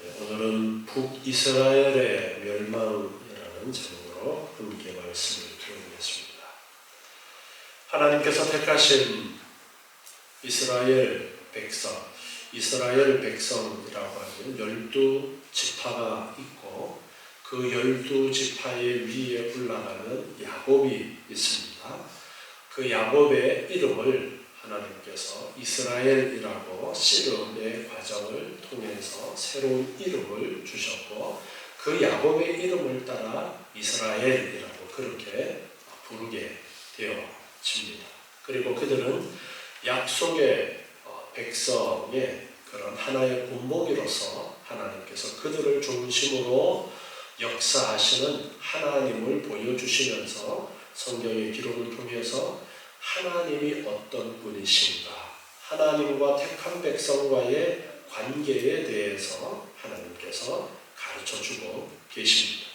오늘은 북이스라엘의 멸망이라는 제목으로 함께 말씀을 드리겠습니다. 하나님께서 택하신 이스라엘 백성이라고 하면 12지파가 있고 그 12지파의 위에 올라가는 야곱이 있습니다. 그 야곱의 이름을 하나님께서 이스라엘이라고 씨름의 과정을 통해서 새로운 이름을 주셨고 그 야곱의 이름을 따라 이스라엘이라고 그렇게 부르게 되어집니다. 그리고 그들은 약속의 백성의 그런 하나의 본보기로서 하나님께서 그들을 중심으로 역사하시는 하나님을 보여주시면서 성경의 기록을 통해서 하나님이 어떤 분이신가, 하나님과 택한 백성과의 관계에 대해서 하나님께서 가르쳐주고 계십니다.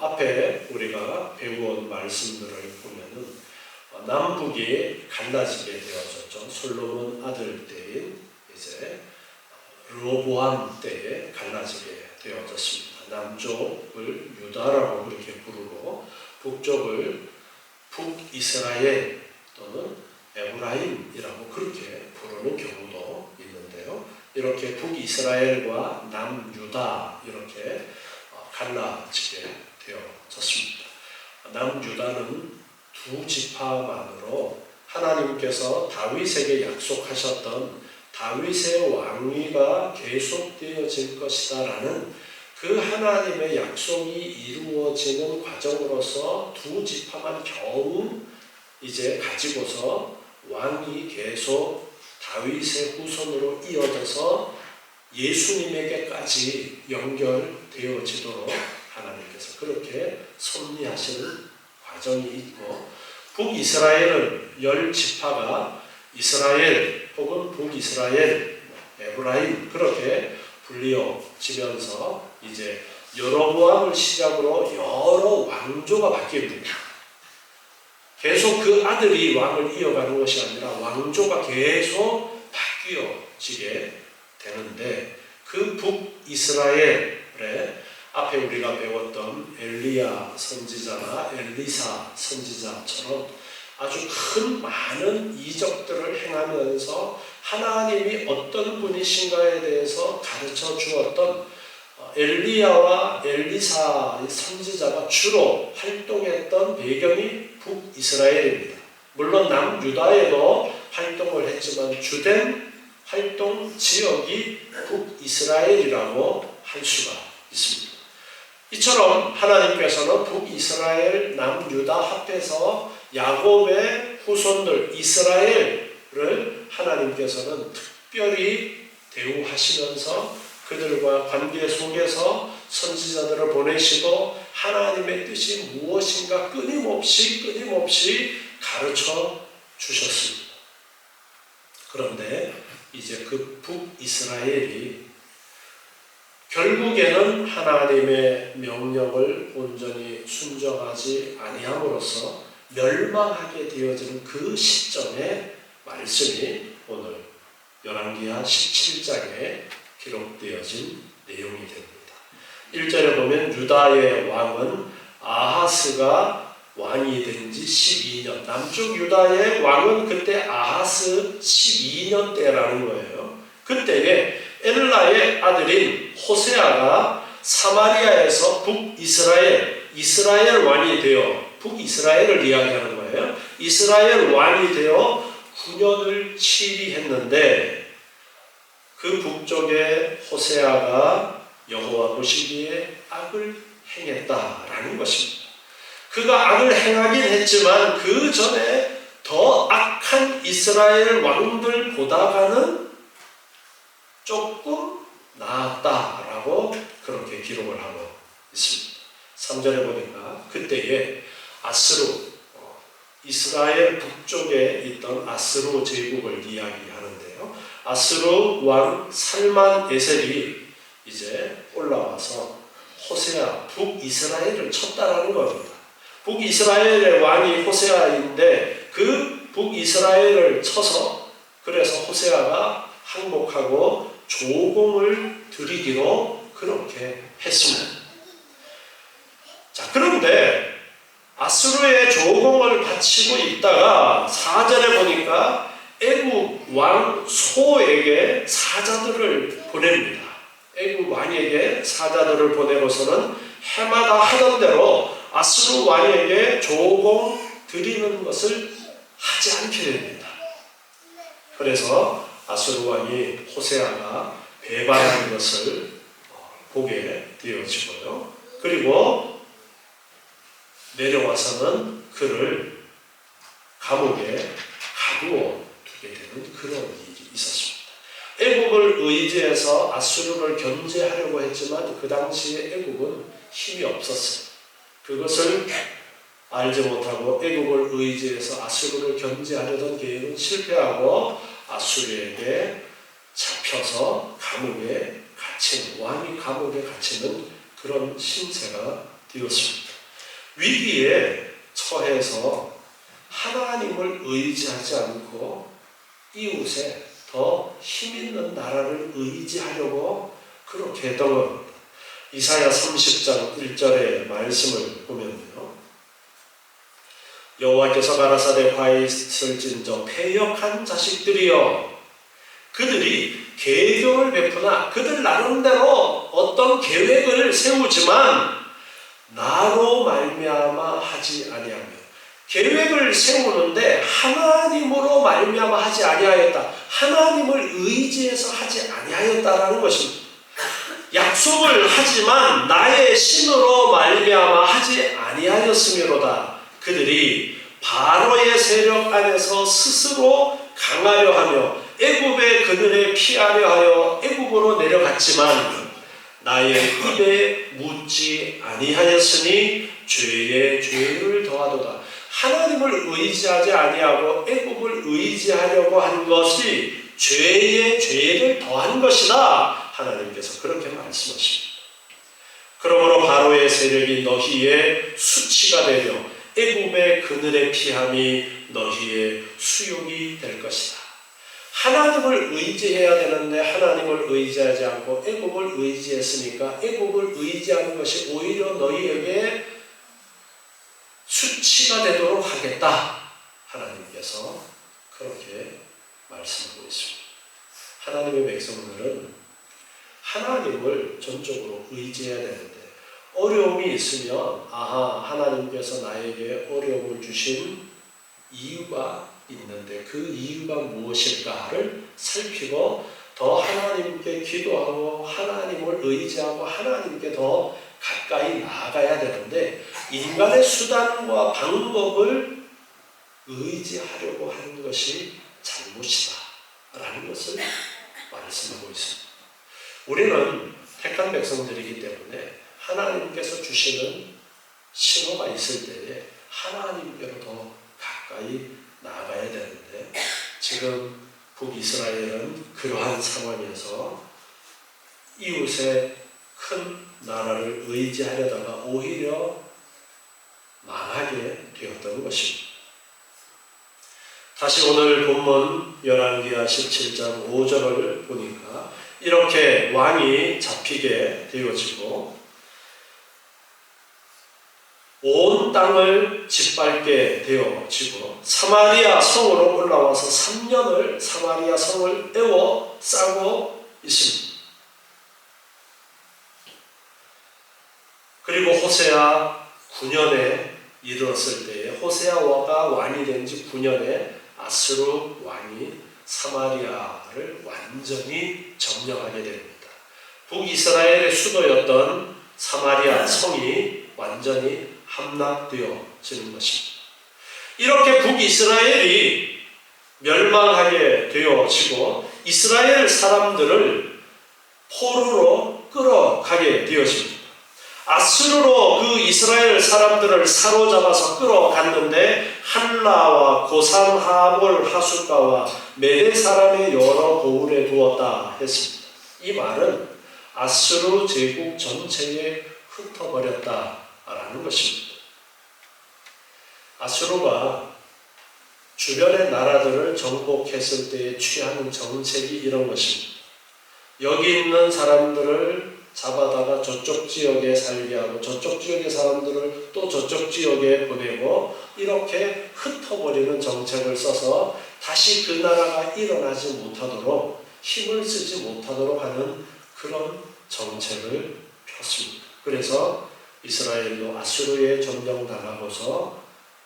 앞에 우리가 배워온 말씀들을 보면은 남북이 갈라지게 되어졌죠. 솔로몬 아들 때인 이제 르호보암 때에 갈라지게 되어졌습니다. 남쪽을 유다라고 그렇게 부르고 북쪽을 북이스라엘 또는 에브라임이라고 그렇게 부르는 경우도 있는데요. 이렇게 북이스라엘과 남유다 이렇게 갈라지게 되어졌습니다. 남유다는 두 지파만으로 하나님께서 다윗에게 약속하셨던 다윗의 왕위가 계속되어질 것이다라는 그 하나님의 약속이 이루어지는 과정으로서 두 지파만 겨우 이제 가지고서 왕이 계속 다윗의 후손으로 이어져서 예수님에게까지 연결되어지도록 하나님께서 그렇게 섭리하시는 과정이 있고 북이스라엘은 10지파가 이스라엘 혹은 북이스라엘, 에브라임 그렇게 불리어지면서 이제 여로보암을 시작으로 여러 왕조가 바뀝니다. 계속 그 아들이 왕을 이어가는 것이 아니라 왕조가 계속 바뀌어지게 되는데 그 북이스라엘의 앞에 우리가 배웠던 엘리야 선지자나 엘리사 선지자처럼 아주 큰 많은 이적들을 행하면서 하나님이 어떤 분이신가에 대해서 가르쳐 주었던 엘리야와 엘리사의 선지자가 주로 활동했던 배경이 북이스라엘입니다. 물론 남유다에도 활동을 했지만 주된 활동 지역이 북이스라엘이라고 할 수가 있습니다. 이처럼 하나님께서는 북이스라엘, 남유다 합해서 야곱의 후손들 이스라엘을 하나님께서는 특별히 대우하시면서 그들과 관계 속에서 선지자들을 보내시고 하나님의 뜻이 무엇인가 끊임없이 가르쳐 주셨습니다. 그런데 이제 그 북이스라엘이 결국에는 하나님의 명령을 온전히 순종하지 아니함으로써 멸망하게 되어지는 그 시점의 말씀이 오늘 열왕기하 17장에 기록되어진 내용이 됩니다. 1절에 보면 유다의 왕은 아하스가 왕이 된 지 12년 남쪽 유다의 왕은 그때 아하스 12년 때라는 거예요. 그때에 엘라의 아들인 호세아가 사마리아에서 이스라엘 왕이 되어 북이스라엘을 이야기하는 거예요. 이스라엘 왕이 되어 9년을 치리했는데 그 북쪽에 호세아가 여호와 보시기에 악을 행했다라는 것입니다. 그가 악을 행하긴 했지만 그 전에 더 악한 이스라엘 왕들보다는 조금 나았다라고 그렇게 기록을 하고 있습니다. 3절에 보니까 그때에 아스루, 이스라엘 북쪽에 있던 아스루 제국을 이야기하는데요. 아스루 왕 살만 에셀이 이제 올라와서 호세아 북이스라엘을 쳤다라는 겁니다. 북이스라엘의 왕이 호세아인데 그 북이스라엘을 쳐서 그래서 호세아가 항복하고 조공을 드리기로 그렇게 했습니다. 자, 그런데 아수르의 조공을 바치고 있다가 4절에 보니까 애굽 왕 소에게 사자들을 보냅니다. 애굽 왕에게 사자들을 보내고서는 해마다 하던 대로 아수르 왕에게 조공 드리는 것을 하지 않게 됩니다. 그래서 아수르 왕이 호세아가 배반하는 것을 보게 되어지고요. 그리고 내려와서는 그를 감옥에 가두어 두게 되는 그런 일이 있었습니다. 애국을 의지해서 아수르를 견제하려고 했지만 그 당시에 애국은 힘이 없었어요. 그것을 알지 못하고 애국을 의지해서 아수르를 견제하려던 계획은 실패하고 아수르에게 잡혀서 감옥에 갇힌, 왕이 감옥에 갇히는 그런 신세가 되었습니다. 위기에 처해서 하나님을 의지하지 않고 이웃에 더 힘있는 나라를 의지하려고 그렇게 했던 겁니다. 이사야 30장 1절의 말씀을 보면요, 여호와께서 가라사대 과있을진저 패역한 자식들이여, 그들이 계교를 베푸나 그들 나름대로 어떤 계획을 세우지만 나로 말미암아 하지 아니하며, 계획을 세우는데 하나님으로 말미암아 하지 아니하였다, 하나님을 의지해서 하지 아니하였다라는 것입니다. 약속을 하지만 나의 신으로 말미암아 하지 아니하였음이로다. 그들이 바로의 세력 안에서 스스로 강하려 하며 애굽의 그늘에 피하려 하여 애굽으로 내려갔지만 나의 입에 묻지 아니하였으니 죄에 죄를 더하도다. 하나님을 의지하지 아니하고 애굽을 의지하려고 한 것이 죄에 죄를 더한 것이다. 하나님께서 그렇게 말씀하십니다. 그러므로 바로의 세력이 너희의 수치가 되며 애굽의 그늘에 피함이 너희의 수욕이 될 것이다. 하나님을 의지해야 되는데 하나님을 의지하지 않고 애굽을 의지했으니까 애굽을 의지하는 것이 오히려 너희에게 수치가 되도록 하겠다. 하나님께서 그렇게 말씀하고 있습니다. 하나님의 백성들은 하나님을 전적으로 의지해야 되는데 어려움이 있으면 하나님께서 나에게 어려움을 주신 이유가 있는데 그 이유가 무엇일까를 살피고 더 하나님께 기도하고 하나님을 의지하고 하나님께 더 가까이 나아가야 되는데 인간의 수단과 방법을 의지하려고 하는 것이 잘못이다 라는 것을 말씀하고 있습니다. 우리는 택한 백성들이기 때문에 하나님께서 주시는 신호가 있을 때에 하나님께로 더 가까이 나아가야 되는데 지금 북이스라엘은 그러한 상황에서 이웃의 큰 나라를 의지하려다가 오히려 망하게 되었던 것입니다. 다시 오늘 본문 열왕기하 17장 5절을 보니까 이렇게 왕이 잡히게 되어지고 온 땅을 짓밟게 되어지고 사마리아 성으로 올라와서 3년을 사마리아 성을 에워 싸고 있습니다. 그리고 호세아 9년에 이르렀을 때에 호세아가 왕이 된 지 9년에 아수르 왕이 사마리아를 완전히 점령하게 됩니다. 북이스라엘의 수도였던 사마리아 성이 완전히 함락되어지는 것입니다. 이렇게 북이스라엘이 멸망하게 되어지고 이스라엘 사람들을 포로로 끌어가게 되어집니다. 아수르로 그 이스라엘 사람들을 사로잡아서 끌어갔는데 한라와 고산, 하볼, 하숫가와 메대 사람의 여러 고을에 두었다 했습니다. 이 말은 아수르 제국 전체에 흩어버렸다라는 것입니다. 아수르가 주변의 나라들을 정복했을 때에 취하는 정책이 이런 것입니다. 여기 있는 사람들을 잡아다가 저쪽 지역에 살게 하고 저쪽 지역의 사람들을 또 저쪽 지역에 보내고 이렇게 흩어버리는 정책을 써서 다시 그 나라가 일어나지 못하도록 힘을 쓰지 못하도록 하는 그런 정책을 폈습니다. 그래서 이스라엘도 아수르에 점령당하고서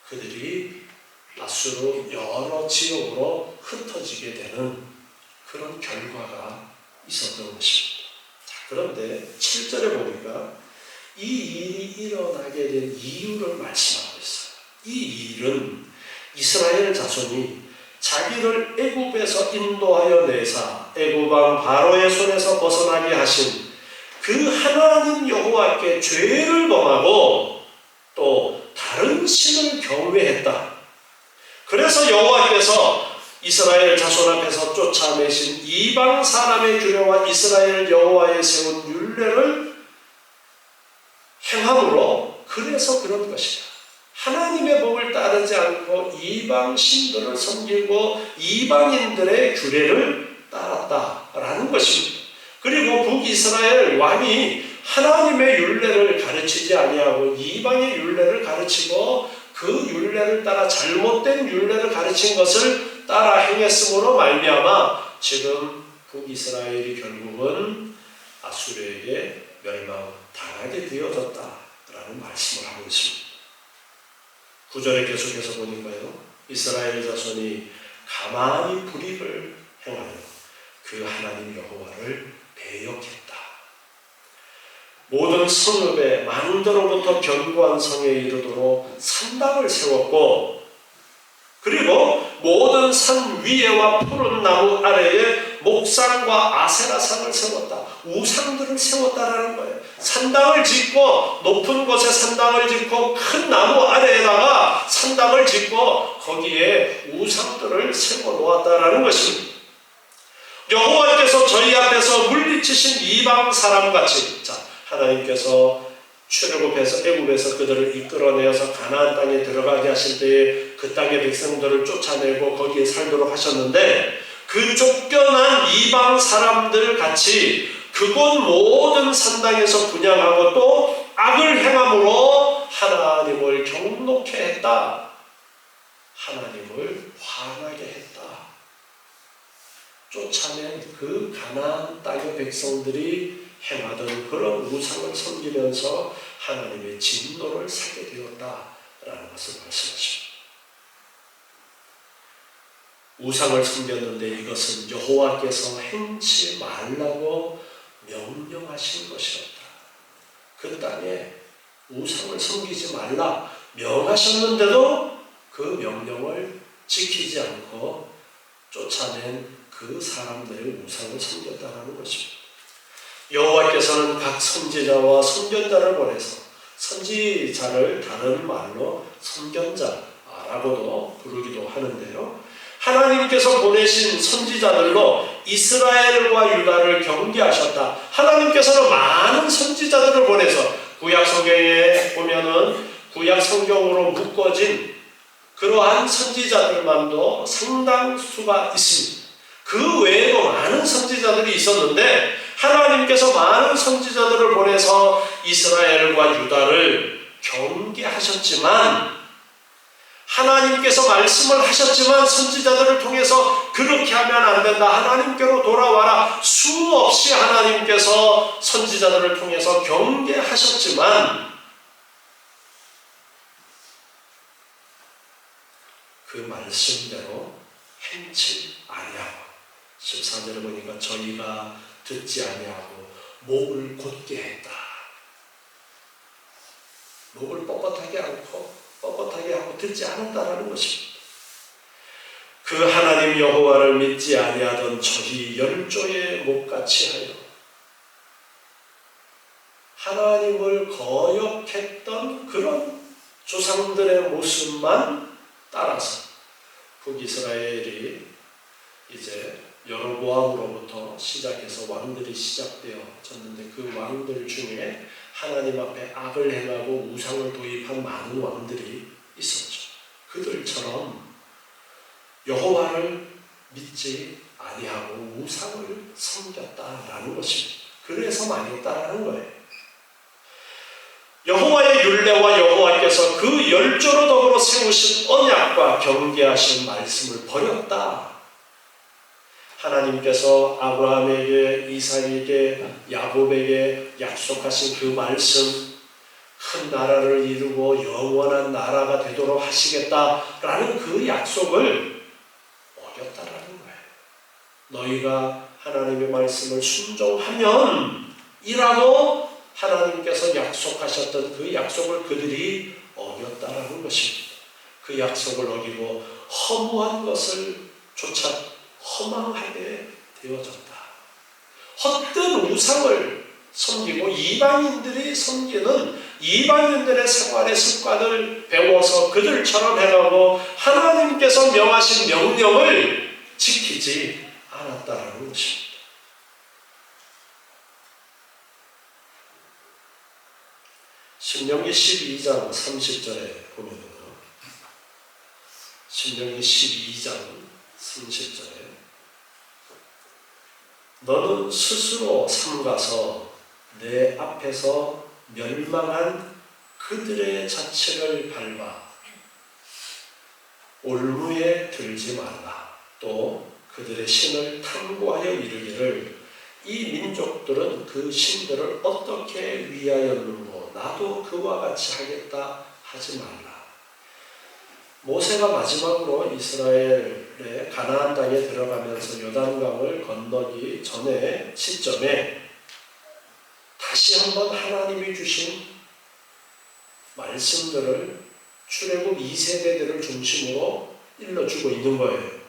그들이 아수르 여러 지역으로 흩어지게 되는 그런 결과가 있었던 것입니다. 자, 그런데 7절에 보니까 이 일이 일어나게 된 이유를 말씀하고 있어요. 이 일은 이스라엘 자손이 자기를 애굽에서 인도하여 내사 애굽 왕 바로의 손에서 벗어나게 하신 그 하나님 여호와께 죄를 범하고 또 다른 신을 경외했다. 그래서 여호와께서 이스라엘 자손 앞에서 쫓아내신 이방 사람의 규례와 이스라엘 여호와의 세운 율례를 행함으로 그래서 그런 것이다. 하나님의 법을 따르지 않고 이방 신들을 섬기고 이방인들의 규례를 따랐다라는 것입니다. 그리고 북이스라엘 왕이 하나님의 율례를 가르치지 아니하고 이방의 율례를 가르치고 그 율례를 따라 잘못된 율례를 가르친 것을 따라 행했으므로 말미암아 지금 북이스라엘이 결국은 아수르에게 멸망당하게 되어졌다라는 말씀을 하고 있습니다. 9절에 계속해서 보니까요, 이스라엘 자손이 가만히 불의를 행하여 그 하나님 여호와를 배역했다. 모든 성읍에 만대로부터 견고한 성에 이르도록 산당을 세웠고, 그리고 모든 산 위에와 푸른 나무 아래에 목상과 아세라상을 세웠다. 우상들을 세웠다라는 거예요. 산당을 짓고 높은 곳에 산당을 짓고 큰 나무 아래에다가 산당을 짓고 거기에 우상들을 세워 놓았다라는 것입니다. 여호와께서 저희 앞에서 물리치신 이방 사람같이, 자, 하나님께서 출애굽해서 애굽에서 그들을 이끌어내어서 가나안 땅에 들어가게 하실 때에 그 땅의 백성들을 쫓아내고 거기에 살도록 하셨는데, 그 쫓겨난 이방 사람들 같이 그곳 모든 산당에서 분향하고 또 악을 행함으로 하나님을 경록해 했다. 하나님을 화나게 했다. 쫓아낸 그 가나안 땅의 백성들이 행하던 그런 우상을 섬기면서 하나님의 진노를 사게 되었다라는 것을 말씀하십니다. 우상을 섬겼는데 이것은 여호와께서 행치 말라고 명령하신 것이었다. 그 땅에 우상을 섬기지 말라 명하셨는데도 그 명령을 지키지 않고 쫓아낸 그 사람들의 우상을 섬겼다라는 것입니다. 여호와께서는 각 선지자와 선견자를 보내서, 선지자를 다른 말로 선견자라고도 부르기도 하는데요, 하나님께서 보내신 선지자들로 이스라엘과 유다를 경계하셨다. 하나님께서는 많은 선지자들을 보내서, 구약 성경에 보면은 구약 성경으로 묶어진 그러한 선지자들만도 상당수가 있습니다. 그 외에도 많은 선지자들이 있었는데 하나님께서 많은 선지자들을 보내서 이스라엘과 유다를 경계하셨지만, 하나님께서 말씀을 하셨지만 선지자들을 통해서 그렇게 하면 안 된다, 하나님께로 돌아와라, 수없이 하나님께서 선지자들을 통해서 경계하셨지만 그 말씀대로 행치 아니하고, 14절에 보니까 저희가 듣지 아니하고 목을 곧게 했다. 목을 뻣뻣하게 하고 듣지 않았다라는 것입니다. 그 하나님 여호와를 믿지 아니하던 저희 열조의 목같이 하여 하나님을 거역했던 그런 조상들의 모습만 따라서 북이스라엘이 이제 여로보암으로부터 시작해서 왕들이 시작되어졌는데, 그 왕들 중에 하나님 앞에 악을 행하고 우상을 도입한 많은 왕들이 있었죠. 그들처럼 여호와를 믿지 아니하고 우상을 섬겼다라는 것입니다. 그래서 망했다라는 거예요. 여호와의 율례와 여호와께서 그 열조로 더불어 세우신 언약과 경계하신 말씀을 버렸다. 하나님께서 아브라함에게, 이삭에게, 야곱에게 약속하신 그 말씀, 큰 나라를 이루고 영원한 나라가 되도록 하시겠다라는 그 약속을 어겼다라는 거예요. 너희가 하나님의 말씀을 순종하면 이라고 하나님께서 약속하셨던 그 약속을 그들이 어겼다라는 것입니다. 그 약속을 어기고 허무한 것을 조차 허망하게 되어졌다. 헛된 우상을 섬기고 이방인들이 섬기는 이방인들의 생활의 습관을 배워서 그들처럼 행하고 하나님께서 명하신 명령을 지키지 않았다라는 것입니다. 신명기 12장 30절에 보면은 신명기 12장 30절에 너는 스스로 삼가서 내 앞에서 멸망한 그들의 자체를 밟아 올무에 들지 말라. 또 그들의 신을 탐구하여 이르기를 이 민족들은 그 신들을 어떻게 위하였는고 나도 그와 같이 하겠다 하지 말라. 모세가 마지막으로 이스라엘의 가나안 땅에 들어가면서 요단강을 건너기 전에 시점에 다시 한번 하나님이 주신 말씀들을 출애굽 2세대들을 중심으로 일러주고 있는 거예요.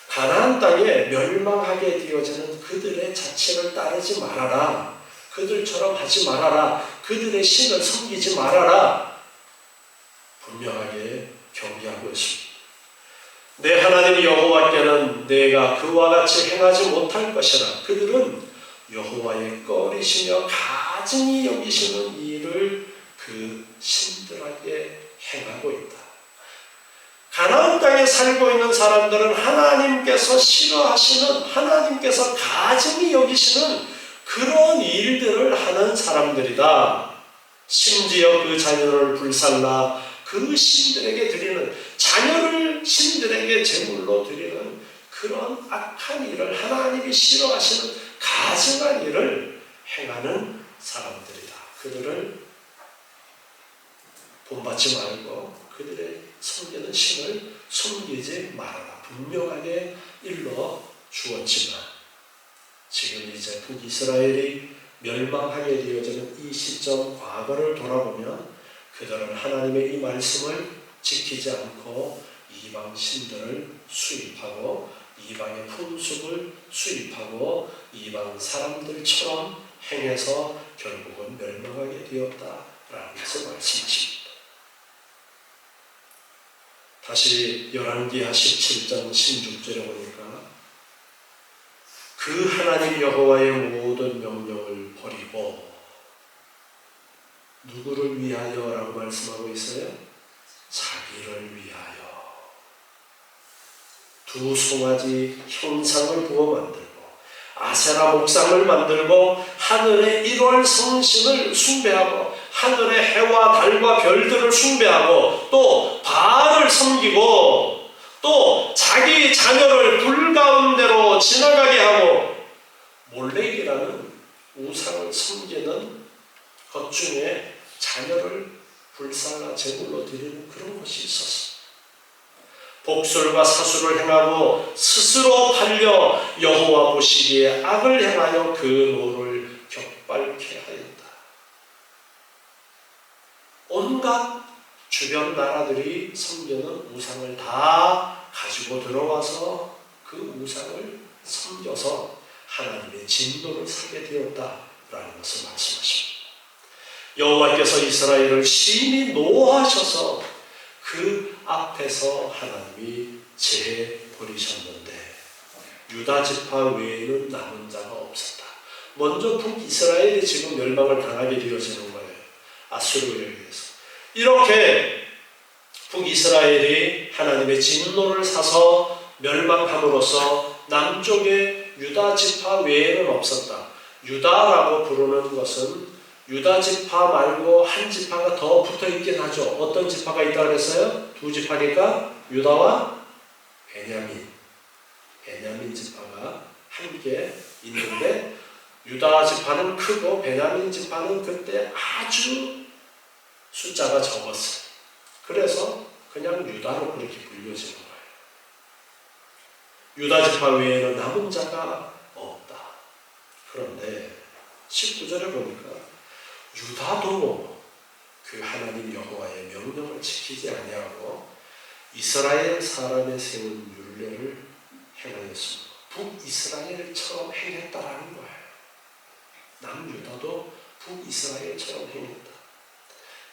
가나안 땅에 멸망하게 되어지는 그들의 자체를 따르지 말아라. 그들처럼 하지 말아라. 그들의 신을 섬기지 말아라. 분명하게 경계하고 있습니다. 내 하나님 여호와께는 내가 그와 같이 행하지 못할 것이라. 그들은 여호와의 꺼리시며 가증히 여기시는 일을 그 신들에게 행하고 있다. 가나안 땅에 살고 있는 사람들은 하나님께서 싫어하시는, 하나님께서 가증히 여기시는 그런 일들을 하는 사람들이다. 심지어 그 자녀를 불살라 그 신들에게 드리는, 자녀를 신들에게 제물로 드리는 그런 악한 일을, 하나님이 싫어하시는 가증한 일을 행하는 사람들이다. 그들을 본받지 말고 그들의 섬기는 신을 숨기지 말아라. 분명하게 일러 주었지만 지금 이제 북이스라엘이 멸망하게 되어지는 이 시점 과거를 돌아보면 그들은 하나님의 이 말씀을 지키지 않고 이방 신들을 수입하고 이방의 풍습을 수입하고 이방 사람들처럼 행해서 결국은 멸망하게 되었다라는 것을 말씀하십니다. 다시 열왕기하 17장 16절에 보니까 그 하나님 여호와의 모든 명령을 버리고 누구를 위하여 라고 말씀하고 있어요? 자기를 위하여 두 송아지 형상을 부어 만들고 아세라 목상을 만들고 하늘의 1월 성신을 숭배하고 하늘의 해와 달과 별들을 숭배하고 또 바알을 섬기고 또 자기 자녀를 불 가운데로 지나가게 하고 몰렉이라는 우상을 섬기는 것 중에 자녀를 불살라 제물로 드리는 그런 것이 있었어. 복술과 사수를 행하고 스스로 팔려 여호와 보시기에 악을 행하여 그 노를 격발케 하였다. 온갖 주변 나라들이 섬기는 우상을 다 가지고 들어와서 그 우상을 섬겨서 하나님의 진노를 사게 되었다라는 것을 말씀하십니다. 여호와께서 이스라엘을 심히 노하셔서 그 앞에서 하나님이 제버리셨는데 유다 지파 외에는 남은 자가 없었다. 먼저 북이스라엘이 지금 멸망을 당하게 되어지는 거예요. 아수르에 의해서. 이렇게 북이스라엘이 하나님의 진노를 사서 멸망함으로써 남쪽의 유다 지파 외에는 없었다. 유다라고 부르는 것은 유다 지파 말고 한 지파가 더 붙어 있긴 하죠. 어떤 지파가 있다 그랬어요? 두 지파니까 유다와 베냐민 지파가 함께 있는데 유다 지파는 크고 베냐민 지파는 그때 아주 숫자가 적었어요. 그래서 그냥 유다로 그렇게 불려지는 거예요. 유다 지파 외에는 남은 자가 없다. 그런데 19절에 보니까 유다도 그 하나님 여호와의 명령을 지키지 아니하고 이스라엘 사람의 세운 율례를 행하였습니다. 북이스라엘처럼 행했다라는 거예요. 남유다도 북이스라엘처럼 행했다.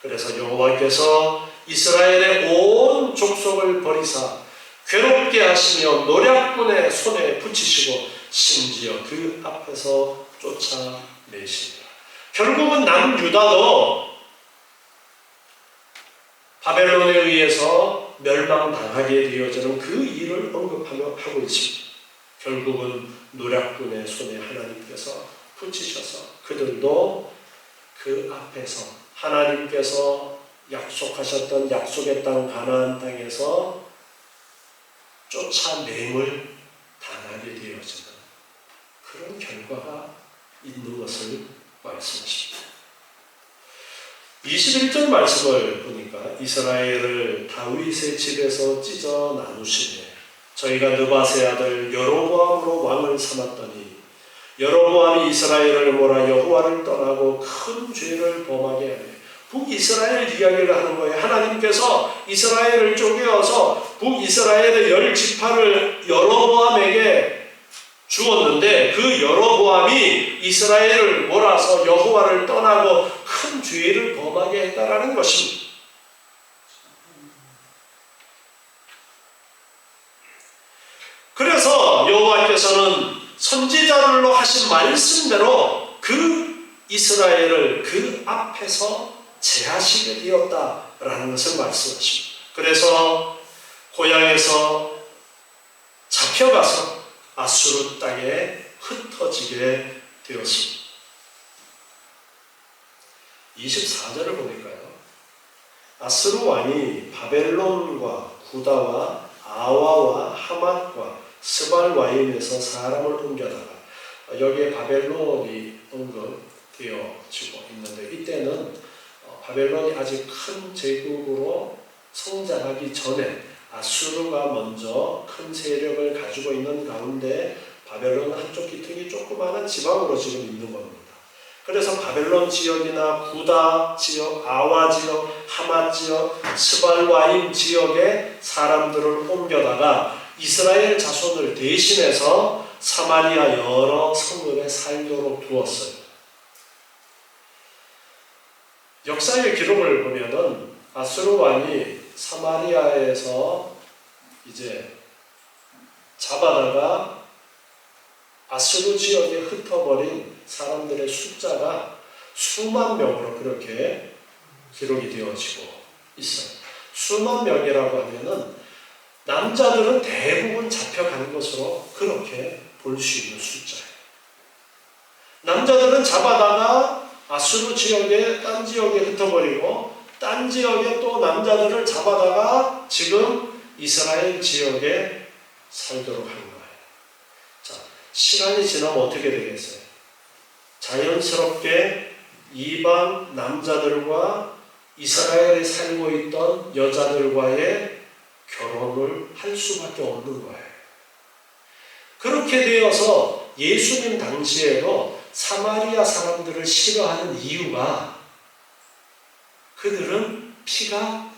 그래서 여호와께서 이스라엘의 온 족속을 버리사 괴롭게 하시며 노략군의 손에 붙이시고 심지어 그 앞에서 쫓아내시니라. 결국은 남유다도 바벨론에 의해서 멸망당하게 되어지는 그 일을 하고 있습니다. 결국은 노략군의 손에 하나님께서 붙이셔서 그들도 그 앞에서 하나님께서 약속하셨던 약속의 땅 가나안 땅에서 쫓아냄을 당하게 되어지는 그런 결과가 있는 것을 말씀하십니다. 21절 말씀을 보니까 이스라엘을 다윗의 집에서 찢어 나누시되 저희가 느밧의 아들 여로보암으로 왕을 삼았더니 여로보암이 이스라엘을 몰아 여호와를 떠나고 큰 죄를 범하게 하며 북이스라엘 이야기를 하는 거예요. 하나님께서 이스라엘을 쪼개어서 북이스라엘의 10지파를 여로보암에게 주었는데 그 여로보암이 이스라엘을 몰아서 여호와를 떠나고 큰 죄를 범하게 했다라는 것입니다. 그래서 여호와께서는 선지자들로 하신 말씀대로 그 이스라엘을 그 앞에서 제하시게 되었다라는 것을 말씀하십니다. 그래서 고향에서 잡혀가서 아수르 땅에 흩어지게 되었습니다. 24절을 보니까요. 아수르 왕이 바벨론과 구다와 아와와 하맛과 스발와임에서 사람을 옮겨다가 여기에 바벨론이 언급되어지고 있는데 이때는 바벨론이 아직 큰 제국으로 성장하기 전에 아수르가 먼저 큰 세력을 가지고 있는 가운데 바벨론은 한쪽 기둥이 조그마한 지방으로 지금 있는 겁니다. 그래서 바벨론 지역이나 구다 지역, 아와 지역, 하맛 지역, 스발와임 지역의 사람들을 옮겨다가 이스라엘 자손을 대신해서 사마리아 여러 성읍에 살도록 두었어요. 역사의 기록을 보면은 아수르 왕이 사마리아에서 이제 잡아다가 아수르 지역에 흩어버린 사람들의 숫자가 수만 명으로 그렇게 기록이 되어지고 있어요. 수만 명이라고 하면은 남자들은 대부분 잡혀간 것으로 그렇게 볼 수 있는 숫자예요. 남자들은 잡아다가 아수르 지역에 딴 지역에 흩어버리고 딴 지역에 또 남자들을 잡아다가 지금 이스라엘 지역에 살도록 한 거예요. 자, 시간이 지나면 어떻게 되겠어요? 자연스럽게 이방 남자들과 이스라엘에 살고 있던 여자들과의 결혼을 할 수밖에 없는 거예요. 그렇게 되어서 예수님 당시에도 사마리아 사람들을 싫어하는 이유가 그들은 피가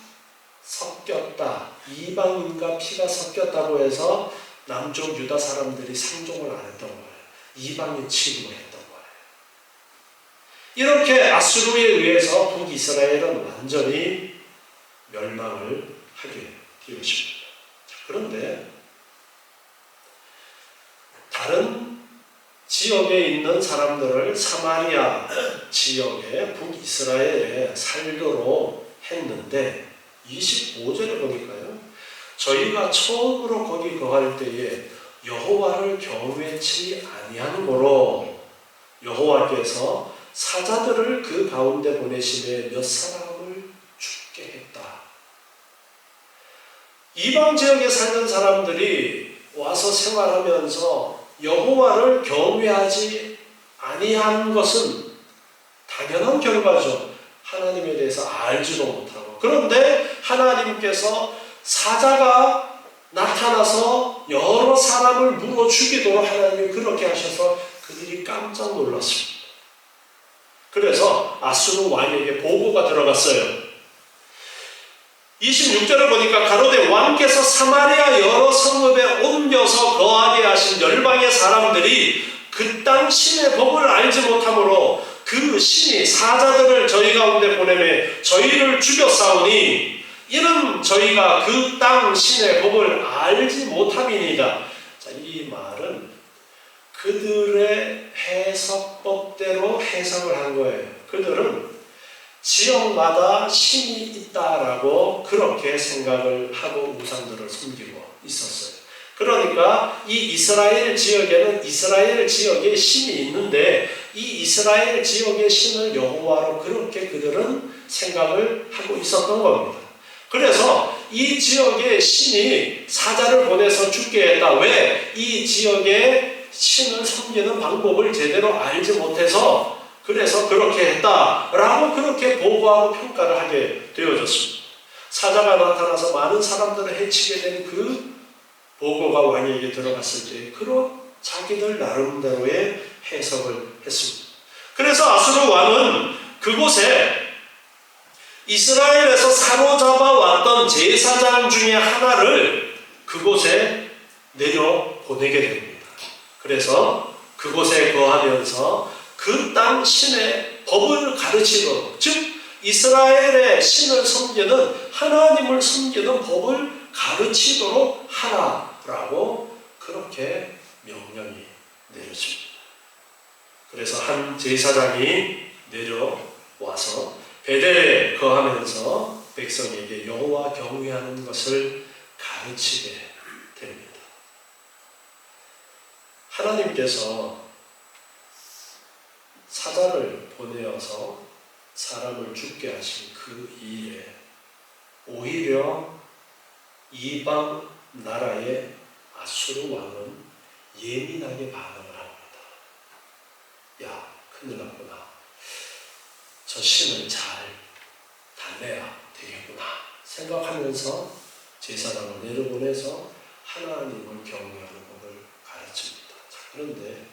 섞였다. 이방인과 피가 섞였다고 해서 남쪽 유다 사람들이 상종을 안 했던 거예요. 이방인 취급을 했던 거예요. 이렇게 아수르에 의해서 북이스라엘은 완전히 멸망을 하게 되었습니다. 그런데 다른 지역에 있는 사람들을 사마리아 지역에 북이스라엘에 살도록 했는데 25절에 보니까요. 저희가 처음으로 거기 거할 때에 여호와를 경외치 아니함으로 여호와 여호와께서 사자들을 그 가운데 보내시되 몇 사람을 죽게 했다. 이방 지역에 살던 사람들이 와서 생활하면서 여호와를 경외하지 아니한 것은 당연한 결과죠. 하나님에 대해서 알지도 못하고. 그런데 하나님께서 사자가 나타나서 여러 사람을 물어 죽이도록 하나님이 그렇게 하셔서 그들이 깜짝 놀랐습니다. 그래서 아수르 왕에게 보고가 들어갔어요. 26절을 보니까 가로되 왕께서 사마리아 여러 성읍에 옮겨서 거하게 하신 열방의 사람들이 그 땅 신의 법을 알지 못하므로 그 신이 사자들을 저희 가운데 보내매 저희를 죽였사오니 이는 저희가 그 땅 신의 법을 알지 못함이니이다. 자, 이 말은 그들의 해석법대로 해석을 한 거예요. 그들은 지역마다 신이 있다라고 그렇게 생각을 하고 우상들을 섬기고 있었어요. 그러니까 이 이스라엘 지역에는 이스라엘 지역에 신이 있는데 이 이스라엘 지역의 신을 여호와로 그렇게 그들은 생각을 하고 있었던 겁니다. 그래서 이 지역의 신이 사자를 보내서 죽게 했다. 왜? 이 지역의 신을 섬기는 방법을 제대로 알지 못해서 그래서 그렇게 했다라고 그렇게 보고하고 평가를 하게 되어졌습니다. 사자가 나타나서 많은 사람들을 해치게 된 그 보고가 왕에게 들어갔을 때 그런 자기들 나름대로의 해석을 했습니다. 그래서 아수르 왕은 그곳에 이스라엘에서 사로잡아 왔던 제사장 중에 하나를 그곳에 내려 보내게 됩니다. 그래서 그곳에 거하면서 그 땅 신의 법을 가르치도록, 즉 이스라엘의 신을 섬기는 하나님을 섬기는 법을 가르치도록 하라라고 그렇게 명령이 내려집니다. 그래서 한 제사장이 내려와서 베델에 거하면서 백성에게 여호와 경외하는 것을 가르치게 됩니다. 하나님께서 사자를 보내어서 사람을 죽게 하신 그 일에 오히려 이방 나라의 아수르 왕은 예민하게 반응을 합니다. 야, 큰일 났구나. 저 신을 잘 달래야 되겠구나 생각하면서 제사장을 내려보내서 하나님을 경외하는 법을 가르칩니다. 자, 그런데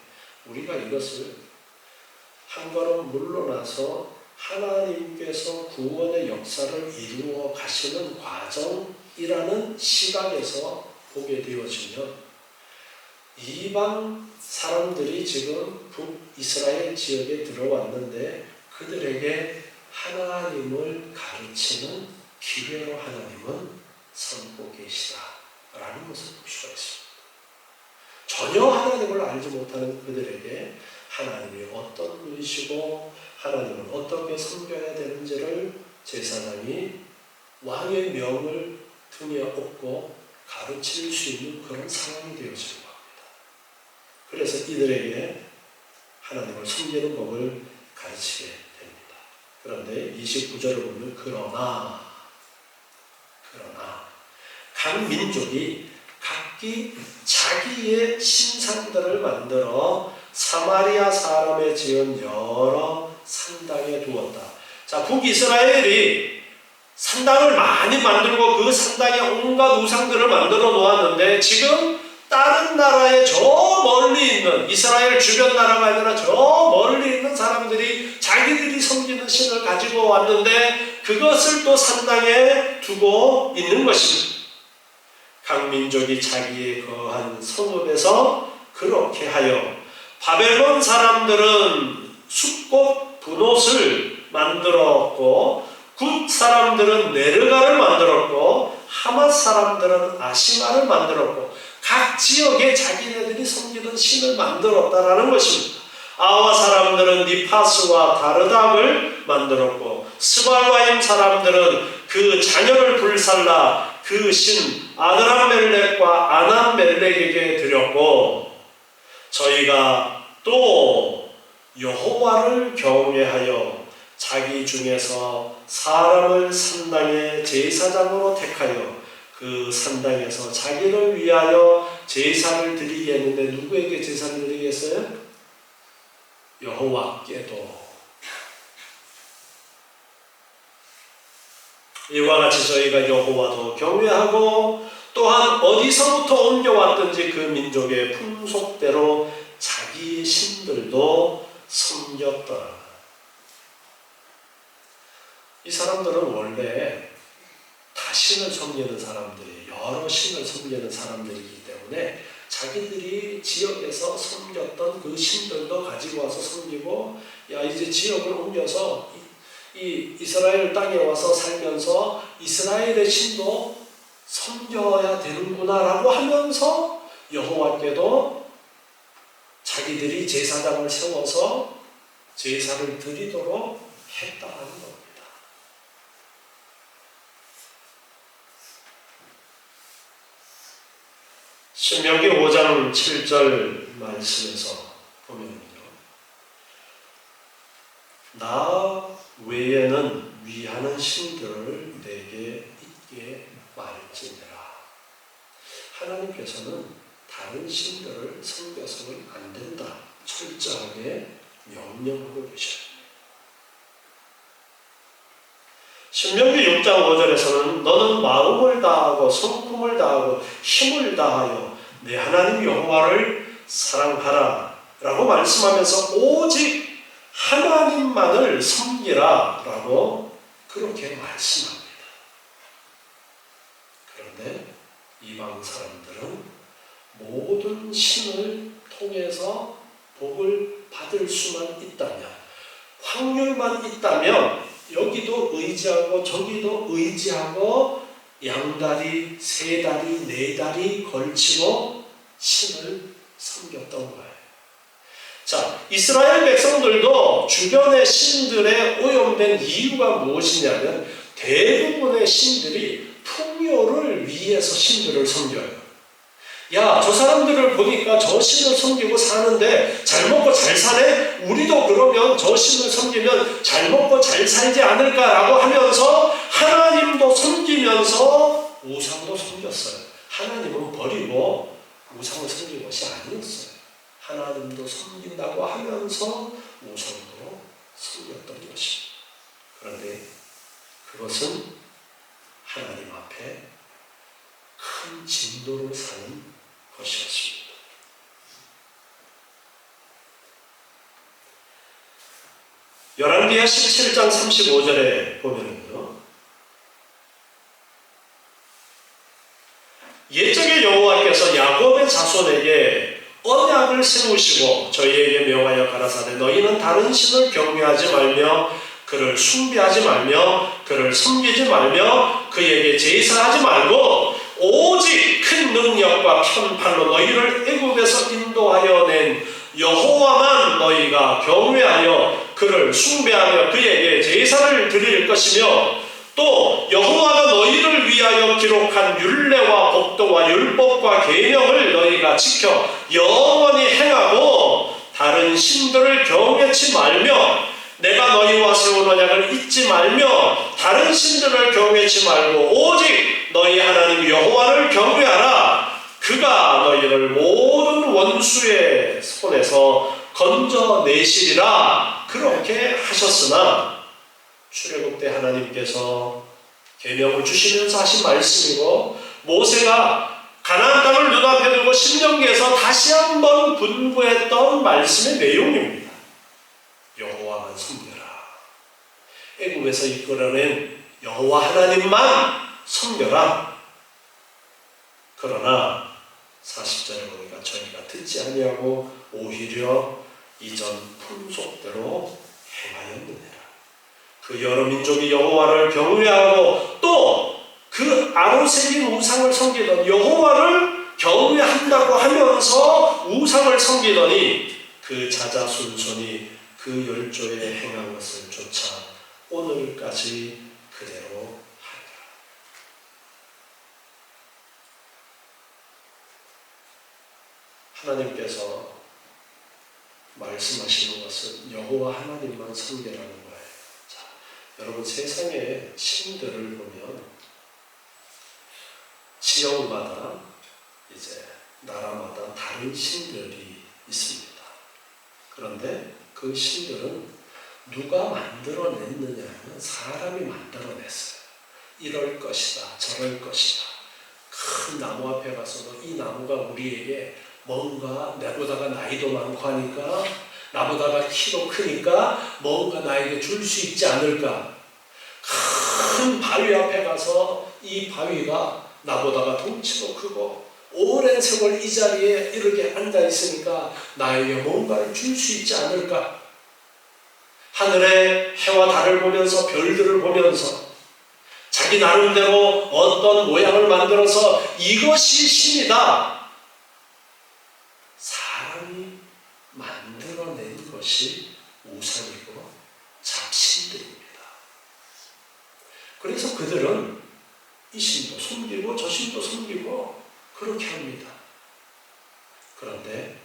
우리가 이것을 한 걸음 물러나서 하나님께서 구원의 역사를 이루어 가시는 과정이라는 시각에서 보게 되어지면 이방 사람들이 지금 북이스라엘 지역에 들어왔는데 그들에게 하나님을 가르치는 기회로 하나님은 삼고 계시다라는 것을 볼 수가 있습니다. 전혀 하나님을 알지 못하는 그들에게 하나님이 어떤 분이시고 하나님을 어떻게 섬겨야 되는지를 제사장이 왕의 명을 등에 업고 가르칠 수 있는 그런 상황이 되어지는 겁니다. 그래서 이들에게 하나님을 섬기는 법을 가르치게 됩니다. 그런데 29절을 보면 그러나 각 민족이 각기 자기의 신상들을 만들어 사마리아 사람에 지은 여러 산당에 두었다. 자, 북이스라엘이 산당을 많이 만들고 그 산당에 온갖 우상들을 만들어 놓았는데 지금 다른 나라에 저 멀리 있는 이스라엘 주변 나라가 아니라 저 멀리 있는 사람들이 자기들이 섬기는 신을 가지고 왔는데 그것을 또 산당에 두고 있는 것입니다. 각 민족이 자기의 거한 성읍에서 그렇게 하여 바벨론 사람들은 숫꽃 분옷을 만들었고 굿 사람들은 네르가를 만들었고 하맛 사람들은 아시마를 만들었고 각 지역에 자기네들이 섬기던 신을 만들었다라는 것입니다. 아와 사람들은 니파스와 다르닥을 만들었고 스발와임 사람들은 그 자녀를 불살라 그 신 아드람멜렉과 아남멜렉에게 드렸고 저희가 또 여호와를 경외하여 자기 중에서 사람을 산당의 제사장으로 택하여 그 산당에서 자기를 위하여 제사를 드리게 했는데 누구에게 제사를 드리겠어요? 여호와께도. 이와 같이 저희가 여호와도 경외하고 또한 어디서부터 옮겨왔든지 그 민족의 풍속대로 자기의 신들도 섬겼더라. 이 사람들은 원래 다신을 섬기는 사람들이, 여러 신을 섬기는 사람들이기 때문에 자기들이 지역에서 섬겼던 그 신들도 가지고 와서 섬기고, 야 이제 지역을 옮겨서 이 이스라엘 땅에 와서 살면서 이스라엘의 신도 섬겨야 되는구나 라고 하면서 여호와께도 자기들이 제사장을 세워서 제사를 드리도록 했다는 겁니다. 신명기 5장 7절 말씀에서 보면요, 나 외에는 위하는 신들을 내게 있게 말지니라. 하나님께서는 다른 신들을 섬겨서는 안 된다, 철저하게 명령하고 계십니다. 신명기 6장 5절에서는 너는 마음을 다하고 성품을 다하고 힘을 다하여 내 하나님 여호와를 사랑하라 라고 말씀하면서 오직 하나님만을 섬기라 라고 그렇게 말씀합니다. 그런데 이방 사람들은 모든 신을 통해서 복을 받을 수만 있다면, 확률만 있다면 여기도 의지하고 저기도 의지하고 양다리, 세다리, 네다리 걸치고 신을 섬겼던 거예요. 자, 이스라엘 백성들도 주변의 신들에 오염된 이유가 무엇이냐면 대부분의 신들이 풍요를 위해서 신들을 섬겨요. 야, 저 사람들을 보니까 저 신을 섬기고 사는데 잘 먹고 잘 사네? 우리도 그러면 저 신을 섬기면 잘 먹고 잘 살지 않을까라고 하면서 하나님도 섬기면서 우상도 섬겼어요. 하나님은 버리고 우상을 섬긴 것이 아니었어요. 하나님도 섬긴다고 하면서 우상도 섬겼던 것입니다. 그런데 그것은 하나님 앞에 큰 진노를 사는 것이었습니다. 열왕기하 17장 35절에 보면은요, 옛적에 여호와께서 야곱의 자손에게 언약을 세우시고 저희에게 명하여 가라사대 너희는 다른 신을 경외하지 말며 그를 숭배하지 말며 그를 섬기지 말며 그에게 제사하지 말고 오직 큰 능력과 편팔로 너희를 애굽에서 인도하여 낸 여호와만 너희가 경외하여 그를 숭배하며 그에게 제사를 드릴 것이며 또 여호와가 너희를 위하여 기록한 율례와 법도와 율법과 계명을 너희가 지켜 영원히 행하고 다른 신들을 경외치 말며 내가 너희와 세운 언약을 잊지 말며 다른 신들을 경외치 말고 오직 너희 하나님 여호와를 경외하라. 그가 너희를 모든 원수의 손에서 건져내시리라. 그렇게 하셨으나 출애굽 때 하나님께서 계명을 주시면서 하신 말씀이고 모세가 가나안 땅을 눈앞에 두고 신명기에서 다시 한번 분부했던 말씀의 내용입니다. 여호와만 섬겨라. 애굽에서 이끌어낸 여호와 하나님만 섬겨라. 그러나 40절에 보니까 저희가 듣지 아니하고 오히려 이전 풍속대로 행하였느니라. 그 여러 민족이 여호와를 경외하고 또 그 아로새긴 우상을 섬기던 여호와를 경외한다고 하면서 우상을 섬기더니 그 자자손손이 그 열조에 행한 것을 쫓아 오늘까지 그대로 하더라. 하나님께서 말씀하시는 것은 여호와 하나님만 섬기라는 거예요. 자, 여러분 세상의 신들을 보면 지역마다 이제 나라마다 다른 신들이 있습니다. 그런데 그 신들은 누가 만들어냈느냐면 사람이 만들어냈어요. 이럴 것이다, 저럴 것이다. 큰 나무 앞에 가서도 이 나무가 우리에게 뭔가 나보다가 나이도 많고 하니까 나보다가 키도 크니까 뭔가 나에게 줄 수 있지 않을까. 큰 바위 앞에 가서 이 바위가 나보다가 덩치도 크고 오랜 세월 이 자리에 이렇게 앉아 있으니까 나에게 뭔가를 줄 수 있지 않을까. 하늘의 해와 달을 보면서 별들을 보면서 자기 나름대로 어떤 모양을 만들어서 이것이 신이다. 사람이 만들어낸 것이 우상이고 잡신들입니다. 그래서 그들은 이 신도 섬기고 저 신도 섬기고 그렇게 합니다. 그런데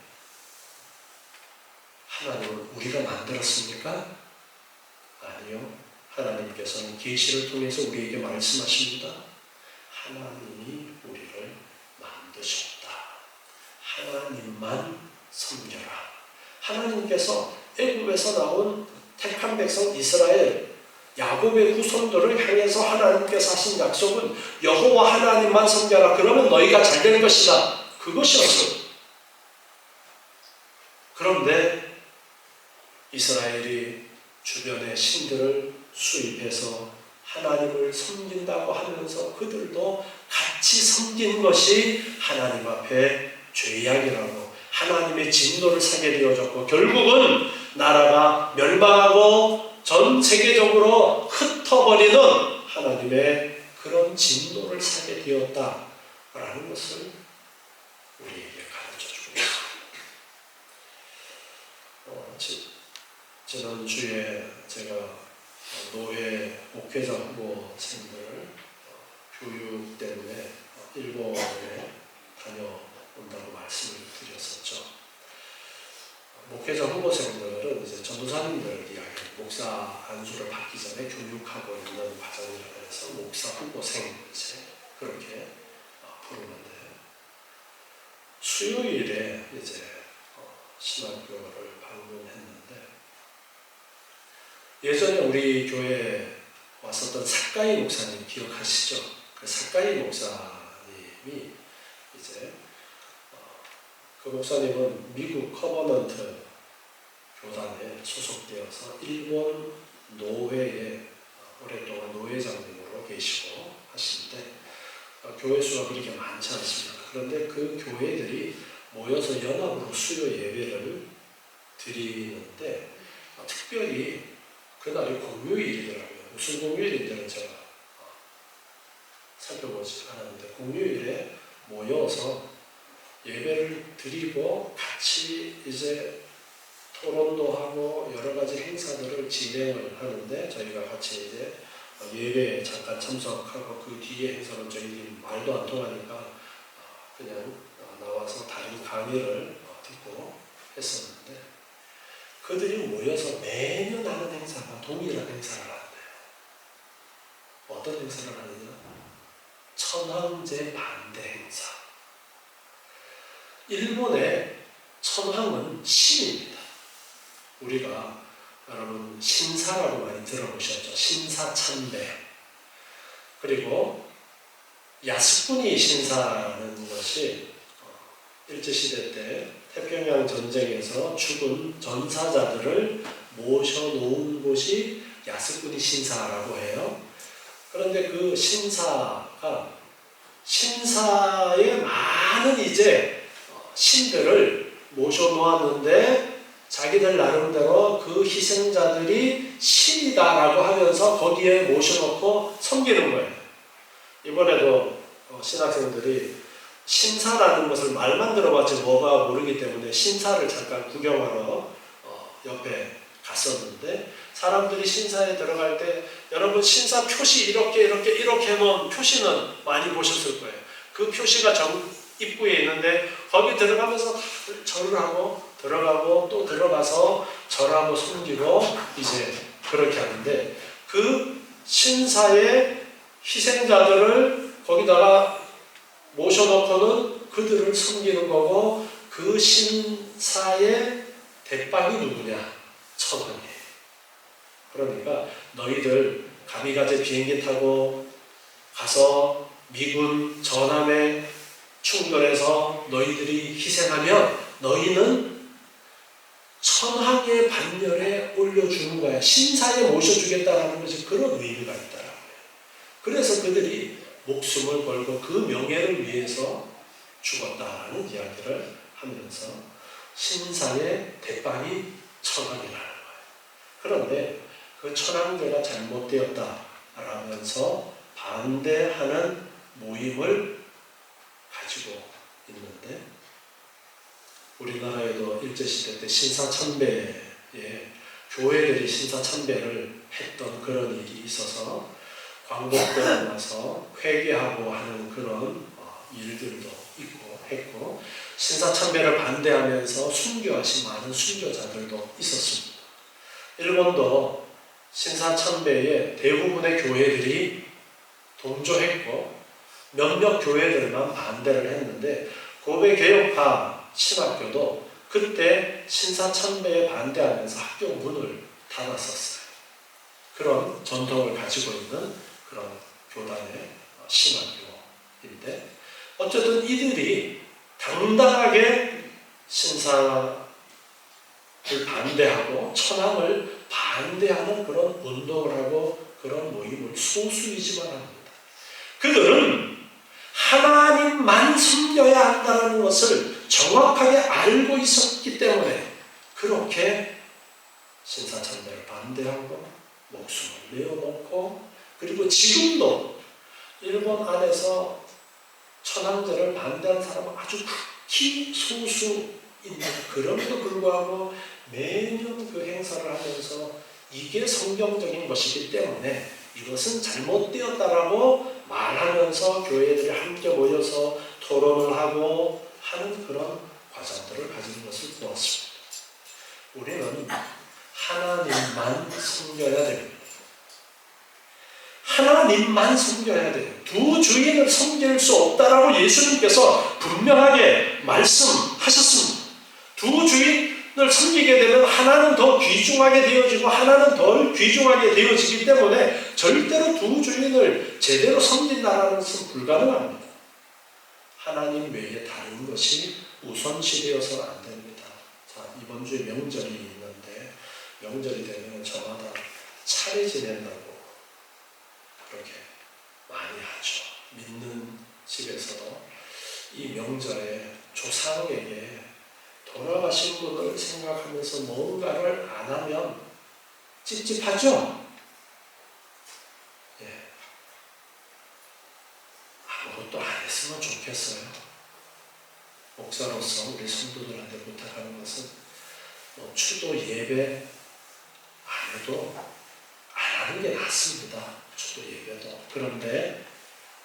하나님은 우리가 만들었습니까? 아니요. 하나님께서는 계시를 통해서 우리에게 말씀하십니다. 하나님이 우리를 만드셨다. 하나님만 섬겨라. 하나님께서 애굽에서 나온 택한 백성 이스라엘 야곱의 후손들을 향해서 하나님께서 하신 약속은 여호와 하나님만 섬겨라. 그러면 너희가 잘 되는 것이다. 그것이었어요. 그런데 이스라엘이 주변의 신들을 수입해서 하나님을 섬긴다고 하면서 그들도 같이 섬긴 것이 하나님 앞에 죄악이라고 하나님의 진노를 사게 되어졌고 결국은 나라가 멸망하고 전 세계적으로 흩어버리는 하나님의 그런 진노를 사게 되었다라는 것을 우리에게 가르쳐주고 있습니다. 지난주에 제가 노회 목회자 후보생들 교육 때문에 일본에 다녀온다고 말씀을 드렸었죠. 목회자 후보생들은 이제 전도사님들 이야기, 목사 안수를 받기 전에 교육하고 있는 과정이라고 해서 목사 후보생 이제 그렇게 부르는데 수요일에 이제 신학교를 방문했는데 예전에 우리 교회에 왔었던 사카이 목사님 기억하시죠? 그 사카이 목사님이 이제 그 목사님은 미국 커버넌트 교단에 소속되어서 일본 노회에 오랫동안 노회장님으로 계시고 하시는데 교회 수가 그렇게 많지 않습니다. 그런데 그 교회들이 모여서 연합으로 수요 예배를 드리는데 특별히 그날이 공휴일이더라고요. 무슨 공휴일인지는 제가 살펴보지 않았는데 공휴일에 모여서 예배를 드리고 같이 이제 토론도 하고 여러 가지 행사들을 진행을 하는데 저희가 같이 이제 예배에 잠깐 참석하고 그 뒤에 행사는 저희들이 말도 안 통하니까 그냥 나와서 다른 강의를 듣고 했었는데 그들이 모여서 매년 하는 행사가 동일한 행사를 한대요. 어떤 행사를 하느냐? 천황제 반대 행사. 일본의 천황은 신입니다. 우리가 여러분 신사라고 많이 들어보셨죠? 신사참배. 그리고 야스쿠니 신사라는 것이 일제시대 때 태평양 전쟁에서 죽은 전사자들을 모셔놓은 곳이 야스쿠니 신사라고 해요. 그런데 그 신사가 신사에 많은 이제 신들을 모셔놓았는데 자기들 나름대로 그 희생자들이 신이다라고 하면서 거기에 모셔놓고 섬기는 거예요. 이번에도 신학생들이 신사라는 것을 말만 들어봤지 뭐가 모르기 때문에 신사를 잠깐 구경하러 옆에 갔었는데 사람들이 신사에 들어갈 때 여러분 신사 표시 이렇게 해놓은 표시는 많이 보셨을 거예요. 그 표시가 입구에 있는데 거기 들어가면서 절을 하고 들어가고 또 들어가서 절하고 섬기고 이제 그렇게 하는데 그 신사의 희생자들을 거기다가 모셔놓고는 그들을 섬기는 거고 그 신사의 대빵이 누구냐? 천황이에요. 그러니까 너희들 가미가제 비행기 타고 가서 미군 전함에 충돌해서 너희들이 희생하면 너희는 천황의 반열에 올려주는 거야. 신사에 모셔주겠다라는 것이 그런 의미가 있다라고요. 그래서 그들이 목숨을 걸고 그 명예를 위해서 죽었다라는 이야기를 하면서 신사의 대빵이 천황이라는 거예요. 그런데 그 천황제가 잘못되었다라면서 반대하는 모임을 가지고 있는데 우리나라에도 일제시대 때 신사참배에 교회들이 신사참배를 했던 그런 일이 있어서 광복되고 나서 회개하고 하는 그런 일들도 있고 했고 신사참배를 반대하면서 순교하신 많은 순교자들도 있었습니다. 일본도 신사참배에 대부분의 교회들이 동조했고 몇몇 교회들만 반대를 했는데 고베 개혁파 신학교도 그때 신사참배에 반대하면서 학교 문을 닫았었어요. 그런 전통을 가지고 있는 그런 교단의 신학교인데 어쨌든 이들이 당당하게 신사를 반대하고 천황을 반대하는 그런 운동을 하고 그런 모임을 소수이지만 합니다. 그들은 하나님만 섬겨야 한다는 것을 정확하게 알고 있었기 때문에 그렇게 신사참배를 반대하고 목숨을 내어놓고 그리고 지금도 일본 안에서 천황제를 반대하는 사람은 아주 극히 소수인데 그럼에도 불구하고 매년 그 행사를 하면서 이게 성경적인 것이기 때문에 이것은 잘못되었다라고 말하면서 교회들이 함께 모여서 토론을 하고 하는 그런 과정들을 가지는 것을 보았습니다. 우리는 하나님만 섬겨야 됩니다. 하나님만 섬겨야 돼요. 두 주인을 섬길 수 없다라고 예수님께서 분명하게 말씀하셨습니다. 두 주인을 섬기게 되면 하나는 더 귀중하게 되어지고 하나는 덜 귀중하게 되어지기 때문에 절대로 두 주인을 제대로 섬긴다는 것은 불가능합니다. 하나님 외에 다른 것이 우선시되어서는 안 됩니다. 자, 이번 주에 명절이 있는데 명절이 되면 저마다 차례 지낸다고 그렇게 많이 하죠. 믿는 집에서도 이 명절에 조상에게 돌아가신 분을 생각하면서 뭔가를 안 하면 찝찝하죠? 예. 아무것도 안 했으면 좋겠어요. 목사로서 우리 성도들한테 부탁하는 것은 추도 예배 안 해도 안 하는 게 낫습니다. 추도 예배도. 그런데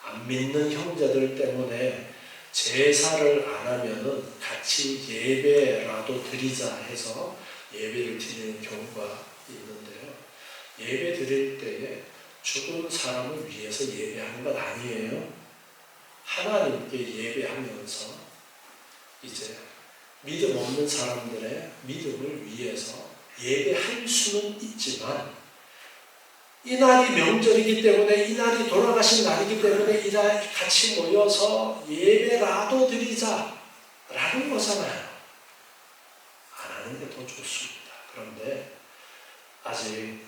안 믿는 형제들 때문에 제사를 안 하면은 같이 예배라도 드리자 해서 예배를 드리는 경우가 있는데요. 예배 드릴 때에 죽은 사람을 위해서 예배하는 건 아니에요. 하나님께 예배하면서 이제 믿음 없는 사람들의 믿음을 위해서 예배할 수는 있지만 이날이 명절이기 때문에 이날이 돌아가신 날이기 때문에 이날 같이 모여서 예배라도 드리자라는 거잖아요. 안 하는 게 더 좋습니다. 그런데 아직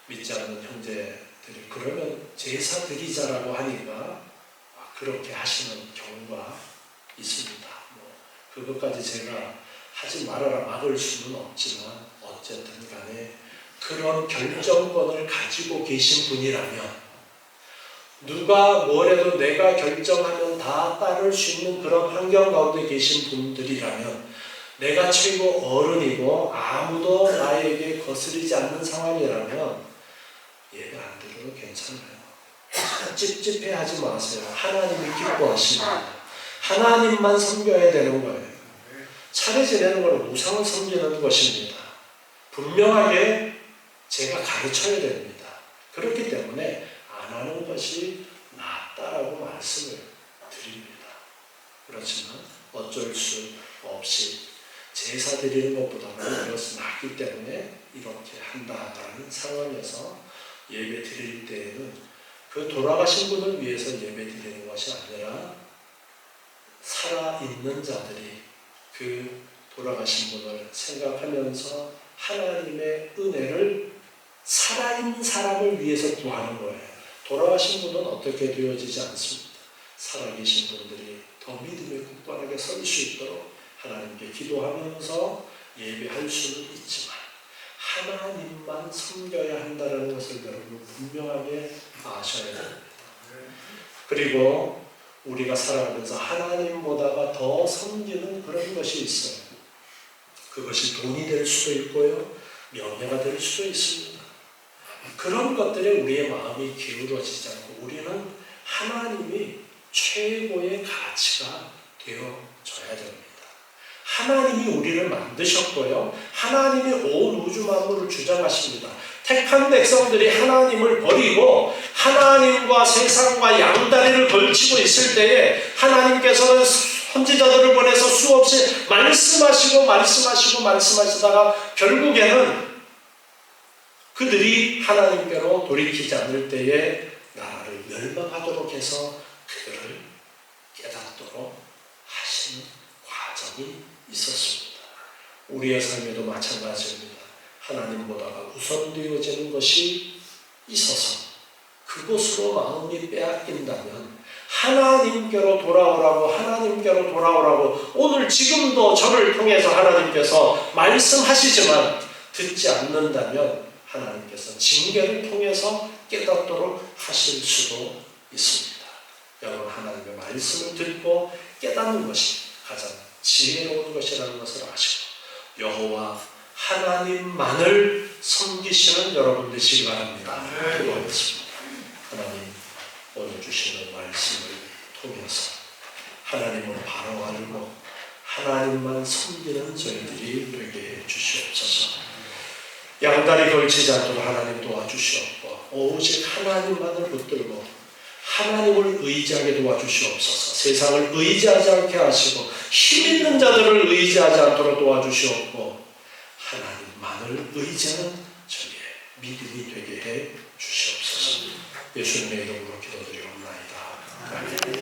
믿지 않는 형제들이 그러면 제사 드리자라고 하니까 그렇게 하시는 경우가 있습니다. 그것까지 제가 하지 말아라 막을 수는 없지만 어쨌든 간에 그런 결정권을 가지고 계신 분이라면 누가 뭐래도 내가 결정하면 다 따를 수 있는 그런 환경 가운데 계신 분들이라면 내가 최고 어른이고 아무도 나에게 거스르지 않는 상황이라면 예배 안 드려도 괜찮아요. 찝찝해하지 마세요. 하나님이 기뻐하십니다. 하나님만 섬겨야 되는 거예요. 차례 지내는 것은 우상을 섬기는 것입니다. 분명하게 제가 가르쳐야 됩니다. 그렇기 때문에 안 하는 것이 낫다라고 말씀을 드립니다. 그렇지만 어쩔 수 없이 제사 드리는 것보다는 이것은 낫기 때문에 이렇게 한다라는 상황에서 예배 드릴 때에는 그 돌아가신 분을 위해서 예배 드리는 것이 아니라 살아있는 자들이 그 돌아가신 분을 생각하면서 하나님의 은혜를 살아있는 사람을 위해서 구하는 거예요. 돌아가신 분은 어떻게 되어지지 않습니다. 살아계신 분들이 더 믿음에 굳건하게 설 수 있도록 하나님께 기도하면서 예배할 수는 있지만 하나님만 섬겨야 한다는 것을 여러분 분명하게 아셔야 됩니다. 그리고 우리가 살아가면서 하나님보다가 더 섬기는 그런 것이 있어요. 그것이 돈이 될 수도 있고요, 명예가 될 수도 있습니다. 그런 것들에 우리의 마음이 기울어지지 않고 우리는 하나님이 최고의 가치가 되어져야 됩니다. 하나님이 우리를 만드셨고요, 하나님이 온 우주 만물을 주장하십니다. 택한 백성들이 하나님을 버리고 하나님과 세상과 양다리를 걸치고 있을 때에 하나님께서는 선지자들을 보내서 수없이 말씀하시다가 결국에는 그들이 하나님께로 돌이키지 않을 때에 나라를 멸망하도록 해서 그들을 깨닫도록 하신 과정이 있었습니다. 우리의 삶에도 마찬가지입니다. 하나님보다가 우선되어지는 것이 있어서 그곳으로 마음이 빼앗긴다면 하나님께로 돌아오라고 오늘 지금도 저를 통해서 하나님께서 말씀하시지만 듣지 않는다면 하나님께서 징계를 통해서 깨닫도록 하실 수도 있습니다. 여러분, 하나님의 말씀을 듣고 깨닫는 것이 가장 지혜로운 것이라는 것을 아시고 여호와 하나님만을 섬기시는 여러분 되시기 바랍니다. 기도하겠습니다. 하나님, 오늘 주시는 말씀을 통해서 하나님을 바로 알고 하나님만 섬기는 저희들이 되게 해 주시옵소서. 양다리 걸치지 않도록 하나님 도와주시옵고 오직 하나님만을 붙들고 하나님을 의지하게 도와주시옵소서. 세상을 의지하지 않게 하시고 힘 있는 자들을 의지하지 않도록 도와주시옵고 하나님만을 의지하는 저희의 믿음이 되게 해 주시옵소서. 예수님의 이름으로 기도드리옵나이다. 아멘.